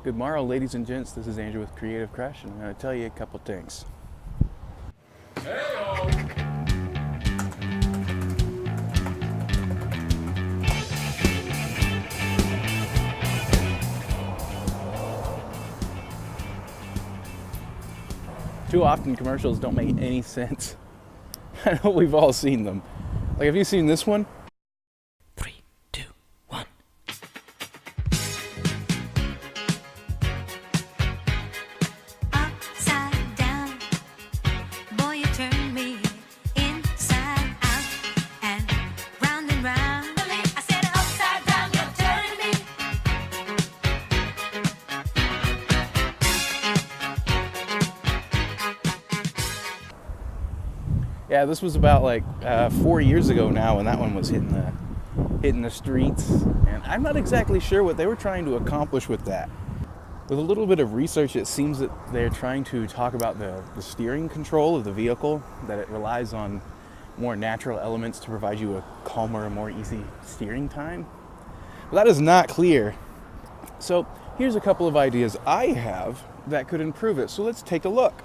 Good morrow, ladies and gents. This is Andrew with Creative Crush, and I'm going to tell you a couple things. Too often commercials don't make any sense. I know we've all seen them. Like, have you seen this one? 3, 2, 1. Upside down, boy, you turn me inside out and round and round. I said upside down, you turn me. Yeah, this was about 4 years ago now, and that one was hitting the streets. And I'm not exactly sure what they were trying to accomplish with that. With a little bit of research, it seems that they're trying to talk about the steering control of the vehicle, that it relies on more natural elements to provide you a calmer, more easy steering time. But that is not clear. So here's a couple of ideas I have that could improve it. So let's take a look.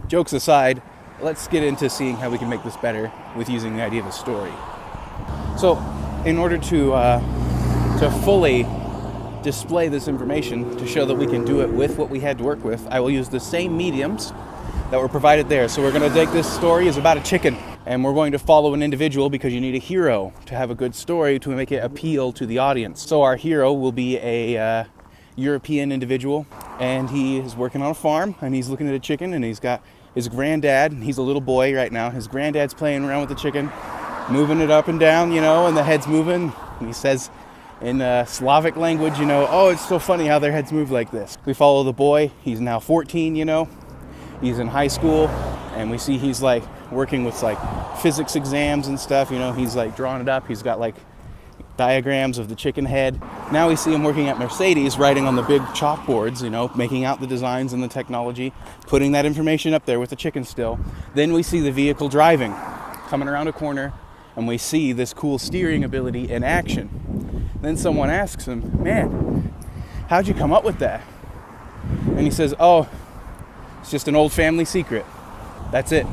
Jokes aside, let's get into seeing how we can make this better with using the idea of a story. So, in order to fully display this information, to show that we can do it with what we had to work with, I will use the same mediums that were provided there. So we're going to take this story is about a chicken, and we're going to follow an individual because you need a hero to have a good story to make it appeal to the audience. So our hero will be a European individual, and he is working on a farm, and he's looking at a chicken, and he's got his granddad, and he's a little boy right now. His granddad's playing around with the chicken, moving it up and down, and the head's moving. And he says in Slavic language, oh, it's so funny how their heads move like this. We follow the boy. He's now 14, He's in high school, and we see he's working with physics exams and stuff. He's drawing it up. He's got diagrams of the chicken head. Now we see him working at Mercedes, writing on the big chalkboards, making out the designs and the technology, putting that information up there with the chicken still. Then we see the vehicle driving, coming around a corner, and we see this cool steering ability in action. Then someone asks him, man, how'd you come up with that? And he says, oh, it's just an old family secret. That's it.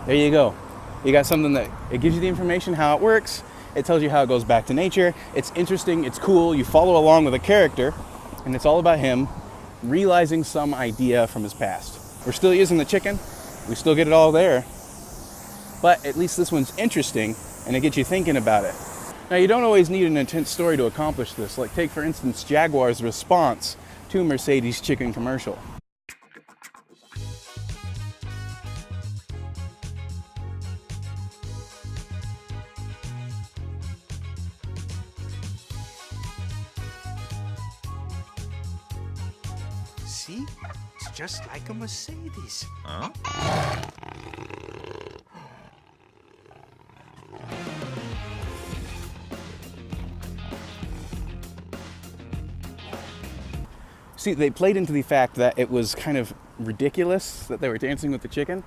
There you go. You got something that it gives you the information, how it works. It tells you how it goes back to nature. It's interesting, it's cool. You follow along with a character, and it's all about him realizing some idea from his past. We're still using the chicken. We still get it all there. But at least this one's interesting, and it gets you thinking about it. Now, you don't always need an intense story to accomplish this. Take, for instance, Jaguar's response to Mercedes' chicken commercial. See? It's just like a Mercedes. Huh? See, they played into the fact that it was kind of ridiculous that they were dancing with the chicken.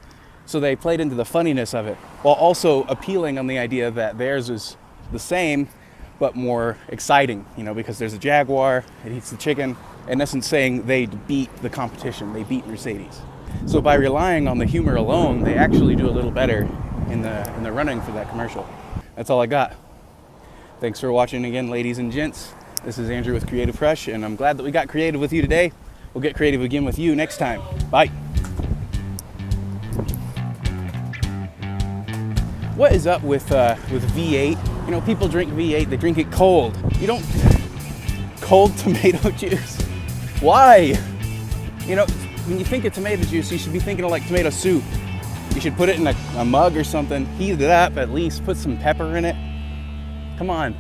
So they played into the funniness of it, while also appealing on the idea that theirs is the same, but more exciting, because there's a Jaguar, it eats the chicken, in essence saying they beat the competition, they beat Mercedes. So by relying on the humor alone, they actually do a little better in the running for that commercial. That's all I got. Thanks for watching again, ladies and gents. This is Andrew with Creative Crush, and I'm glad that we got creative with you today. We'll get creative again with you next time. Bye. What is up with V8? People drink V8, they drink it cold. You don't cold tomato juice. Why? When you think of tomato juice, you should be thinking of tomato soup. You should put it in a mug or something, heat it up at least, put some pepper in it. Come on.